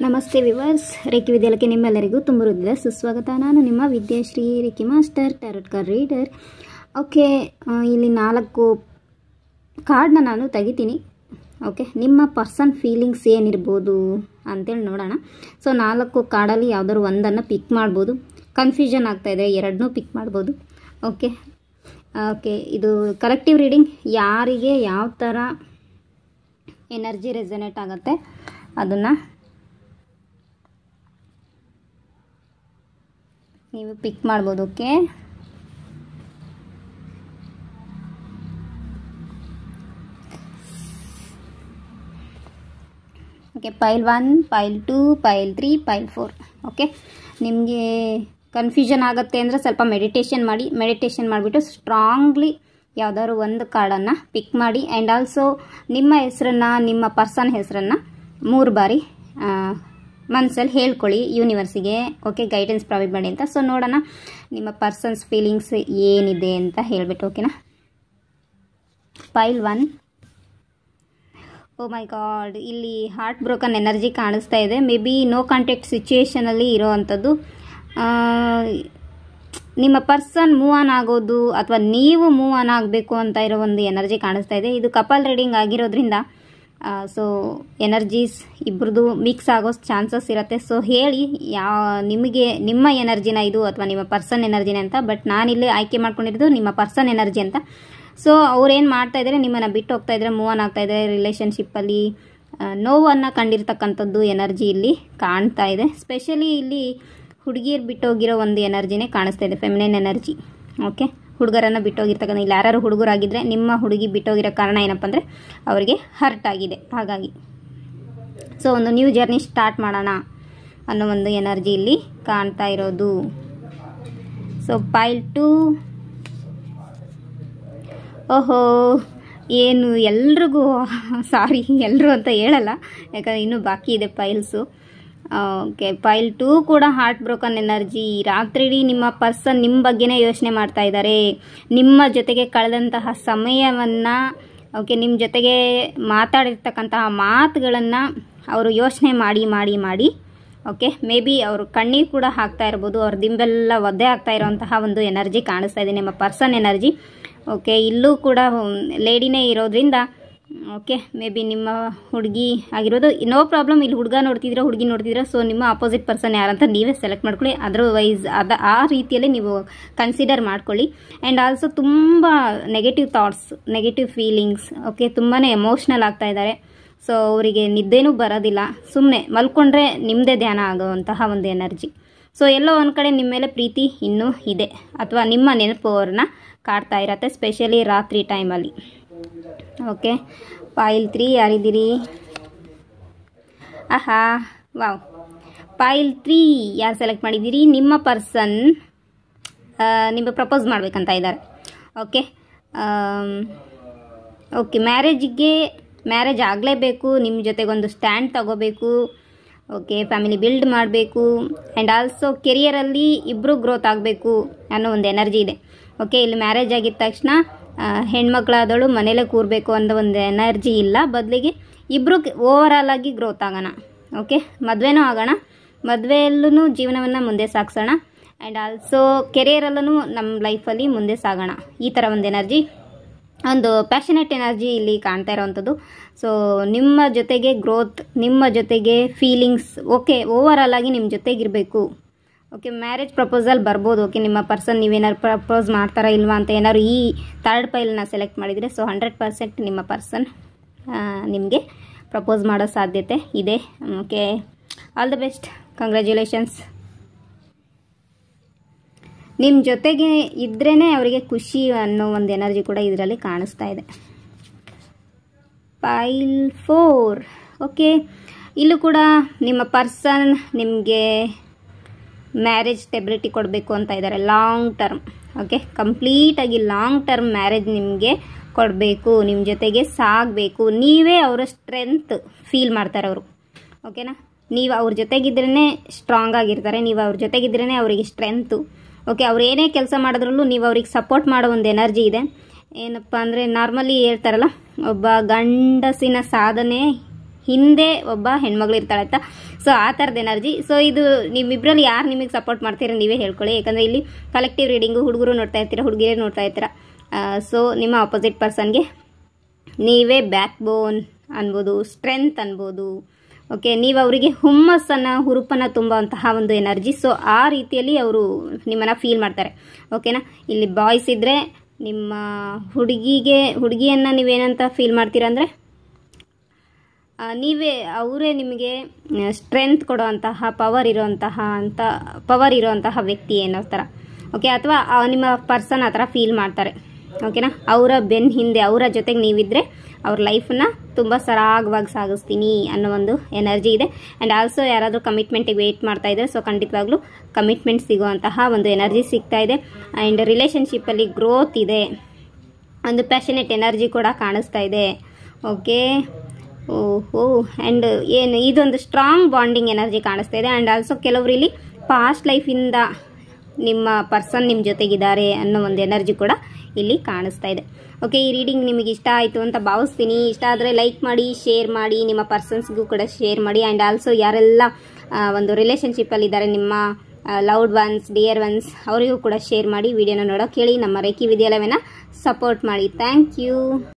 ನಮಸ್ತೆ viewers, reiki ವಿದ್ಯಾಲಯಕ್ಕೆ ನಿಮ್ಮೆಲ್ಲರಿಗೂ ತುಂಬ ಹೃದಯದ ಸುಸ್ವಾಗತ. ನಾನು ನಿಮ್ಮ Vidyashree reiki master tarot card reader. Okay, ಇಲ್ಲಿ 4 ಕಾರ್ಡ್ನ ನಾನು ತೆಗಿತೀನಿ. ಓಕೆ, ನಿಮ್ಮ ಪರ್ಸನ್ ಫೀಲಿಂಗ್ಸ್ ಏನಿರ್ಬೋದು ಅಂತೇಳಿ ನೋಡೋಣ. ಸೊ 4 ಕಾರ್ಡಲ್ಲಿ ಯಾವುದಾದ್ರು ಒಂದನ್ನು ಪಿಕ್ ಮಾಡ್ಬೋದು. ಕನ್ಫ್ಯೂಷನ್ ಆಗ್ತಾಯಿದೆ, 2 ಪಿಕ್ ಮಾಡ್ಬೋದು. ಓಕೆ ಓಕೆ ಇದು ಕಲೆಕ್ಟಿವ್ ರೀಡಿಂಗ್. ಯಾರಿಗೆ ಯಾವ ಥರ ಎನರ್ಜಿ ರೆಸನೇಟ್ ಆಗುತ್ತೆ ಅದನ್ನು ನೀವು ಪಿಕ್ ಮಾಡ್ಬೋದು. Okay, okay, pile 1, pile 2, pile 3, pile 4. Okay, ನಿಮಗೆ ಕನ್ಫ್ಯೂಷನ್ ಆಗುತ್ತೆ ಅಂದರೆ ಸ್ವಲ್ಪ ಮೆಡಿಟೇಷನ್ ಮಾಡಿ. ಮೆಡಿಟೇಷನ್ ಮಾಡಿಬಿಟ್ಟು ಸ್ಟ್ರಾಂಗ್ಲಿ ಯಾವುದಾದ್ರು ಒಂದು ಕಾರ್ಡನ್ನು ಪಿಕ್ ಮಾಡಿ. ಆ್ಯಂಡ್ ಆಲ್ಸೋ ನಿಮ್ಮ ಹೆಸರನ್ನು, ನಿಮ್ಮ ಪರ್ಸನ್ ಹೆಸರನ್ನು 3 ಬಾರಿ ಮನಸ್ಸಲ್ಲಿ ಹೇಳ್ಕೊಳ್ಳಿ ಯೂನಿವರ್ಸಿಗೆ. ಓಕೆ, ಗೈಡೆನ್ಸ್ ಪ್ರೊವೈಡ್ ಮಾಡಿ ಅಂತ. ಸೊ ನೋಡೋಣ ನಿಮ್ಮ ಪರ್ಸನ್ಸ್ ಫೀಲಿಂಗ್ಸ್ ಏನಿದೆ ಅಂತ ಹೇಳಿಬಿಟ್ಟು. ಓಕೆನಾ, ಪೈಲ್ 1. ಓ ಮೈ ಗಾಡ್, ಇಲ್ಲಿ ಹಾರ್ಟ್ ಬ್ರೋಕನ್ ಎನರ್ಜಿ ಕಾಣಿಸ್ತಾ ಇದೆ. ಮೇ ಬಿ ನೋ ಕಾಂಟ್ಯಾಕ್ಟ್ ಸಿಚುಯೇಷನಲ್ಲಿ ಇರೋ ಅಂಥದ್ದು. ನಿಮ್ಮ ಪರ್ಸನ್ ಮೂವ್ ಆನ್ ಆಗೋದು ಅಥವಾ ನೀವು ಮೂವ್ ಆನ್ ಆಗಬೇಕು ಅಂತ ಇರೋ ಒಂದು ಎನರ್ಜಿ ಕಾಣಿಸ್ತಾ ಇದೆ. ಇದು ಕಪಲ್ ರೀಡಿಂಗ್ ಆಗಿರೋದ್ರಿಂದ ಸೊ ಎನರ್ಜೀಸ್ ಇಬ್ಬರದು ಮಿಕ್ಸ್ ಆಗೋ ಚಾನ್ಸಸ್ ಇರುತ್ತೆ. ಸೊ ಹೇಳಿ ನಿಮಗೆ ನಿಮ್ಮ ಎನರ್ಜಿನ ಇದು ಅಥವಾ ನಿಮ್ಮ ಪರ್ಸನ್ ಎನರ್ಜಿನ ಅಂತ. ಬಟ್ ನಾನಿಲ್ಲಿ ಆಯ್ಕೆ ಮಾಡ್ಕೊಂಡಿರೋದು ನಿಮ್ಮ ಪರ್ಸನ್ ಎನರ್ಜಿ ಅಂತ. ಸೊ ಅವ್ರೇನು ಮಾಡ್ತಾ ಇದ್ದಾರೆ, ನಿಮ್ಮನ್ನು ಬಿಟ್ಟು ಹೋಗ್ತಾ ಇದ್ದಾರೆ, ಮೂವ್ ಆನ್ ಆಗ್ತಾ ಇದ್ದಾರೆ, ರಿಲೇಷನ್ಶಿಪ್ಪಲ್ಲಿ ನೋವನ್ನು ಕಂಡಿರ್ತಕ್ಕಂಥದ್ದು ಎನರ್ಜಿ ಇಲ್ಲಿ ಕಾಣ್ತಾ ಇದೆ. ಸ್ಪೆಷಲಿ ಇಲ್ಲಿ ಹುಡುಗಿಯರು ಬಿಟ್ಟೋಗಿರೋ ಒಂದು ಎನರ್ಜಿನೇ ಕಾಣಿಸ್ತಾ ಇದೆ, ಫೆಮಿನೈನ್ ಎನರ್ಜಿ. ಓಕೆ, ಹುಡುಗರನ್ನು ಬಿಟ್ಟೋಗಿರ್ತಕ್ಕಂಥ, ಇಲ್ಲಿ ಯಾರು ಹುಡುಗರಾಗಿದ್ದರೆ ನಿಮ್ಮ ಹುಡುಗಿ ಬಿಟ್ಟೋಗಿರೋ ಕಾರಣ ಏನಪ್ಪ ಅಂದರೆ ಅವರಿಗೆ ಹರ್ಟ್ ಆಗಿದೆ. ಹಾಗಾಗಿ ಸೊ ಒಂದು ನ್ಯೂ ಜರ್ನಿ ಸ್ಟಾರ್ಟ್ ಮಾಡೋಣ ಅನ್ನೋ ಒಂದು ಎನರ್ಜಿ ಇಲ್ಲಿ ಕಾಣ್ತಾ ಇರೋದು. ಸೊ ಪೈಲ್ 2. ಓಹೋ, ಏನು ಎಲ್ರಿಗೂ ಸಾರಿ, ಎಲ್ಲರೂ ಅಂತ ಹೇಳಲ್ಲ, ಯಾಕಂದರೆ ಇನ್ನೂ ಬಾಕಿ ಇದೆ ಪೈಲ್ಸು. ಓಕೆ, ಪೈಲ್ 2 ಕೂಡ ಹಾರ್ಟ್ ಬ್ರೋಕನ್ ಎನರ್ಜಿ. ರಾತ್ರಿ ನಿಮ್ಮ ಪರ್ಸನ್ ನಿಮ್ಮ ಬಗ್ಗೆನೇ ಯೋಚನೆ ಮಾಡ್ತಾ ಇದ್ದಾರೆ. ನಿಮ್ಮ ಜೊತೆಗೆ ಕಳೆದಂತಹ ಸಮಯವನ್ನು, ಓಕೆ, ನಿಮ್ಮ ಜೊತೆಗೆ ಮಾತಾಡಿರ್ತಕ್ಕಂತಹ ಮಾತುಗಳನ್ನು ಅವರು ಯೋಚನೆ ಮಾಡಿ ಮಾಡಿ ಮಾಡಿ ಓಕೆ, ಮೇ ಬಿ ಅವರು ಕಣ್ಣೀರು ಕೂಡ ಹಾಕ್ತಾ ಇರ್ಬೋದು. ಅವ್ರ ದಿಂಬೆಲ್ಲ ಒದ್ದೆ ಆಗ್ತಾ ಇರೋಂತಹ ಒಂದು ಎನರ್ಜಿ ಕಾಣಿಸ್ತಾ ಇದೆ, ನಿಮ್ಮ ಪರ್ಸನ್ ಎನರ್ಜಿ. ಓಕೆ, ಇಲ್ಲೂ ಕೂಡ ಲೇಡಿನೇ ಇರೋದ್ರಿಂದ ಓಕೆ, ಮೇ ಬಿ ನಿಮ್ಮ ಹುಡುಗಿ ಆಗಿರೋದು. ನೋ ಪ್ರಾಬ್ಲಮ್, ಇಲ್ಲಿ ಹುಡುಗ ನೋಡ್ತಿದ್ದೀರಾ, ಹುಡುಗಿ ನೋಡ್ತಿದ್ದೀರಾ. ಸೊ ನಿಮ್ಮ ಆಪೋಸಿಟ್ ಪರ್ಸನ್ ಯಾರಂತ ನೀವೇ ಸೆಲೆಕ್ಟ್ ಮಾಡ್ಕೊಳ್ಳಿ. ಅದರ್ವೈಸ್ ಆ ರೀತಿಯಲ್ಲಿ ನೀವು ಕನ್ಸಿಡರ್ ಮಾಡ್ಕೊಳ್ಳಿ. ಆ್ಯಂಡ್ ಆಲ್ಸೋ ತುಂಬ negative thoughts, negative feelings. Okay, ತುಂಬಾ ಎಮೋಷ್ನಲ್ ಆಗ್ತಾ ಇದ್ದಾರೆ. ಸೊ ಅವರಿಗೆ ನಿದ್ದೆನೂ ಬರೋದಿಲ್ಲ, ಸುಮ್ಮನೆ ಮಲ್ಕೊಂಡ್ರೆ ನಿಮ್ಮದೇ ಧ್ಯಾನ ಆಗೋವಂತಹ ಒಂದು ಎನರ್ಜಿ. ಸೊ ಎಲ್ಲೋ ಒಂದು ಕಡೆ ನಿಮ್ಮ ಮೇಲೆ ಪ್ರೀತಿ ಇನ್ನೂ ಇದೆ ಅಥವಾ ನಿಮ್ಮ ನೆನಪು ಅವ್ರನ್ನ ಕಾಡ್ತಾ ಇರತ್ತೆ, ಸ್ಪೆಷಲಿ ರಾತ್ರಿ ಟೈಮಲ್ಲಿ. ಓಕೆ, ಪೈಲ್ 3 ಯಾರಿದ್ದೀರಿ? ಆಹಾ, ವಾವ್, ಪೈಲ್ 3 ಯಾರು ಸೆಲೆಕ್ಟ್ ಮಾಡಿದ್ದೀರಿ? ನಿಮ್ಮ ಪರ್ಸನ್ ನಿಮಗೆ ಪ್ರಪೋಸ್ ಮಾಡಬೇಕಂತ ಇದ್ದಾರೆ. ಓಕೆ ಓಕೆ, ಮ್ಯಾರೇಜ್ ಆಗಲೇಬೇಕು, ನಿಮ್ಮ ಜೊತೆಗೊಂದು ಸ್ಟ್ಯಾಂಡ್ ತಗೋಬೇಕು. ಓಕೆ, ಫ್ಯಾಮಿಲಿ ಬಿಲ್ಡ್ ಮಾಡಬೇಕು. ಆ್ಯಂಡ್ ಆಲ್ಸೋ ಕೆರಿಯರಲ್ಲಿ ಇಬ್ಬರು ಗ್ರೋತ್ ಆಗಬೇಕು ಅನ್ನೋ ಒಂದು ಎನರ್ಜಿ ಇದೆ. ಓಕೆ, ಇಲ್ಲಿ ಮ್ಯಾರೇಜ್ ಆಗಿದ ತಕ್ಷಣ ಹೆಣ್ಮಕ್ಳಾದಳು ಮನೇಲೇ ಕೂರಬೇಕು ಅನ್ನೋ ಒಂದು ಎನರ್ಜಿ ಇಲ್ಲ. ಬದಲಿಗೆ ಇಬ್ಬರು ಓವರಾಲ್ ಆಗಿ ಗ್ರೋತ್ ಆಗೋಣ. ಓಕೆ, ಮದುವೆನೂ ಆಗೋಣ, ಮದುವೆಯಲ್ಲೂ ಜೀವನವನ್ನು ಮುಂದೆ ಸಾಗಿಸೋಣ. ಆ್ಯಂಡ್ ಆಲ್ಸೋ ಕೆರಿಯರಲ್ಲೂ ನಮ್ಮ ಲೈಫಲ್ಲಿ ಮುಂದೆ ಸಾಗೋಣ. ಈ ಥರ ಒಂದು ಎನರ್ಜಿ, ಒಂದು ಪ್ಯಾಷನೇಟ್ ಎನರ್ಜಿ ಇಲ್ಲಿ ಕಾಣ್ತಾ ಇರೋವಂಥದ್ದು. ಸೊ ನಿಮ್ಮ ಜೊತೆಗೆ ಗ್ರೋತ್, ನಿಮ್ಮ ಜೊತೆಗೆ ಫೀಲಿಂಗ್ಸ್. ಓಕೆ, ಓವರಾಲ್ ಆಗಿ ನಿಮ್ಮ ಜೊತೆಗಿರಬೇಕು. ಓಕೆ, ಮ್ಯಾರೇಜ್ ಪ್ರಪೋಸಲ್ ಬರ್ಬೋದು. ಓಕೆ, ನಿಮ್ಮ ಪರ್ಸನ್ ನೀವೇನಾದ್ರು ಪ್ರಪೋಸ್ ಮಾಡ್ತಾರಾ ಇಲ್ವಾ ಅಂತ ಏನಾದ್ರು ಈ 3rd ಪೈಲನ್ನ ಸೆಲೆಕ್ಟ್ ಮಾಡಿದರೆ, ಸೊ 100% ನಿಮ್ಮ ಪರ್ಸನ್ ನಿಮಗೆ ಪ್ರಪೋಸ್ ಮಾಡೋ ಸಾಧ್ಯತೆ ಇದೆ. Okay, all the best, congratulations. ನಿಮ್ಮ ಜೊತೆಗೆ ಇದ್ರೇ ಅವರಿಗೆ ಖುಷಿ ಅನ್ನೋ ಒಂದು ಎನರ್ಜಿ ಕೂಡ ಇದರಲ್ಲಿ ಕಾಣಿಸ್ತಾ ಇದೆ. ಪೈಲ್ 4. ಓಕೆ, ಇಲ್ಲೂ ಕೂಡ ನಿಮ್ಮ ಪರ್ಸನ್ ನಿಮಗೆ ಮ್ಯಾರೇಜ್ ಸ್ಟೆಬಿಲಿಟಿ ಕೊಡಬೇಕು ಅಂತ ಇದ್ದಾರೆ, ಲಾಂಗ್ ಟರ್ಮ್. ಓಕೆ, ಕಂಪ್ಲೀಟಾಗಿ ಲಾಂಗ್ ಟರ್ಮ್ ಮ್ಯಾರೇಜ್ ನಿಮಗೆ ಕೊಡಬೇಕು, ನಿಮ್ಮ ಜೊತೆಗೆ ಸಾಗಬೇಕು. ನೀವೇ ಅವರ ಸ್ಟ್ರೆಂತ್ ಫೀಲ್ ಮಾಡ್ತಾರೆ ಅವರು. ಓಕೆನಾ, ನೀವು ಅವ್ರ ಜೊತೆಗಿದ್ರೇ ಸ್ಟ್ರಾಂಗ್ ಆಗಿರ್ತಾರೆ, ನೀವು ಅವ್ರ ಜೊತೆಗಿದ್ರೇ ಅವರಿಗೆ ಸ್ಟ್ರೆಂತು. ಓಕೆ, ಅವ್ರು ಏನೇ ಕೆಲಸ ಮಾಡಿದ್ರಲ್ಲೂ ನೀವು ಅವ್ರಿಗೆ ಸಪೋರ್ಟ್ ಮಾಡೋ ಒಂದು ಎನರ್ಜಿ ಇದೆ. ಏನಪ್ಪ ಅಂದರೆ ನಾರ್ಮಲಿ ಹೇಳ್ತಾರಲ್ಲ, ಒಬ್ಬ ಗಂಡಸಿನ ಸಾಧನೆ ಹಿಂದೆ ಒಬ್ಬ ಹೆಣ್ಮಗಳು ಇರ್ತಾಳೆ ಆಯ್ತಾ. ಸೊ ಆ ಥರದ ಎನರ್ಜಿ. ಸೊ ಇದು ನಿಮ್ಮಿಬ್ಬರಲ್ಲಿ ಯಾರು ನಿಮಗೆ ಸಪೋರ್ಟ್ ಮಾಡ್ತೀರಾ ನೀವೇ ಹೇಳ್ಕೊಳ್ಳಿ. ಯಾಕಂದರೆ ಇಲ್ಲಿ ಕಲೆಕ್ಟಿವ್ ರೀಡಿಂಗು ಹುಡುಗರು ನೋಡ್ತಾ ಇರ್ತೀರಾ, ಹುಡುಗಿರೇ ನೋಡ್ತಾ ಇರ್ತೀರಾ. ಸೊ ನಿಮ್ಮ ಆಪೋಸಿಟ್ ಪರ್ಸನ್ಗೆ ನೀವೇ ಬ್ಯಾಕ್ ಬೋನ್ ಅನ್ಬೋದು, ಸ್ಟ್ರೆಂತ್ ಅನ್ಬೋದು. ಓಕೆ, ನೀವು ಅವರಿಗೆ ಹುಮ್ಮಸ್ಸನ್ನು ಹುರುಪನ್ನು ತುಂಬುವಂತಹ ಒಂದು ಎನರ್ಜಿ. ಸೊ ಆ ರೀತಿಯಲ್ಲಿ ಅವರು ನಿಮ್ಮನ್ನು ಫೀಲ್ ಮಾಡ್ತಾರೆ. ಓಕೆನಾ. ಇಲ್ಲಿ ಬಾಯ್ಸ್ ಇದ್ದರೆ ನಿಮ್ಮ ಹುಡುಗಿಯನ್ನು ನೀವೇನಂತ ಫೀಲ್ ಮಾಡ್ತೀರಾ ಅಂದರೆ ಅವರೇ ನಿಮಗೆ ಸ್ಟ್ರೆಂತ್ ಕೊಡುವಂತಹ ಪವರ್ ಇರೋಂತಹ ವ್ಯಕ್ತಿ ಏನೋ ಥರ. ಓಕೆ, ಅಥವಾ ನಿಮ್ಮ ಪರ್ಸನ್ ಆ ಥರ ಫೀಲ್ ಮಾಡ್ತಾರೆ. ಓಕೆನಾ. ಅವರ ಬೆನ್ನ ಹಿಂದೆ ಅವರ ಜೊತೆಗೆ ನೀವಿದ್ದರೆ ಅವ್ರ ಲೈಫನ್ನು ತುಂಬ ಸರಾಗವಾಗಿ ಸಾಗಿಸ್ತೀನಿ ಅನ್ನೋ ಒಂದು ಎನರ್ಜಿ ಇದೆ. ಆ್ಯಂಡ್ ಆಲ್ಸೋ ಯಾರಾದರೂ ಕಮಿಟ್ಮೆಂಟಿಗೆ ವೆಯ್ಟ್ ಮಾಡ್ತಾ ಇದ್ದಾರೆ, ಸೊ ಖಂಡಿತವಾಗ್ಲೂ ಕಮಿಟ್ಮೆಂಟ್ ಸಿಗುವಂತಹ ಒಂದು ಎನರ್ಜಿ ಸಿಗ್ತಾ ಇದೆ. ಆ್ಯಂಡ್ ರಿಲೇಷನ್ಶಿಪ್ಪಲ್ಲಿ ಗ್ರೋತ್ ಇದೆ, ಒಂದು ಪ್ಯಾಷನೇಟ್ ಎನರ್ಜಿ ಕೂಡ ಕಾಣಿಸ್ತಾ ಇದೆ. ಓಕೆ, ಓಹೋ. ಆ್ಯಂಡ್ ಇದೊಂದು ಸ್ಟ್ರಾಂಗ್ ಬಾಂಡಿಂಗ್ ಎನರ್ಜಿ ಕಾಣಿಸ್ತಾ ಇದೆ. ಆ್ಯಂಡ್ ಆಲ್ಸೋ ಕೆಲವರು ಇಲ್ಲಿ ಪಾಸ್ಟ್ ಲೈಫಿಂದ ನಿಮ್ಮ ಪರ್ಸನ್ ನಿಮ್ಮ ಜೊತೆಗಿದ್ದಾರೆ ಅನ್ನೋ ಒಂದು ಎನರ್ಜಿ ಕೂಡ ಇಲ್ಲಿ ಕಾಣಿಸ್ತಾ ಇದೆ. ಓಕೆ, ಈ ರೀಡಿಂಗ್ ನಿಮಗೆ ಇಷ್ಟ ಆಯಿತು ಅಂತ ಭಾವಿಸ್ತೀನಿ. ಇಷ್ಟ ಆದರೆ ಲೈಕ್ ಮಾಡಿ, ಶೇರ್ ಮಾಡಿ, ನಿಮ್ಮ ಪರ್ಸನ್ಸ್ಗೂ ಕೂಡ ಶೇರ್ ಮಾಡಿ. ಆ್ಯಂಡ್ ಆಲ್ಸೋ ಯಾರೆಲ್ಲ ಒಂದು ರಿಲೇಷನ್ಶಿಪ್ಪಲ್ಲಿದ್ದಾರೆ, ನಿಮ್ಮ ಲವ್ಡ್ ಒನ್ಸ್, ಡಿಯರ್ ಒನ್ಸ್, ಅವರಿಗೂ ಕೂಡ ಶೇರ್ ಮಾಡಿ. ವಿಡಿಯೋನ ನೋಡೋಕೆ ಹೇಳಿ. ನಮ್ಮ ರೇಖಿ ವಿದ್ಯಾಲಯವನ್ನು ಸಪೋರ್ಟ್ ಮಾಡಿ. Thank you.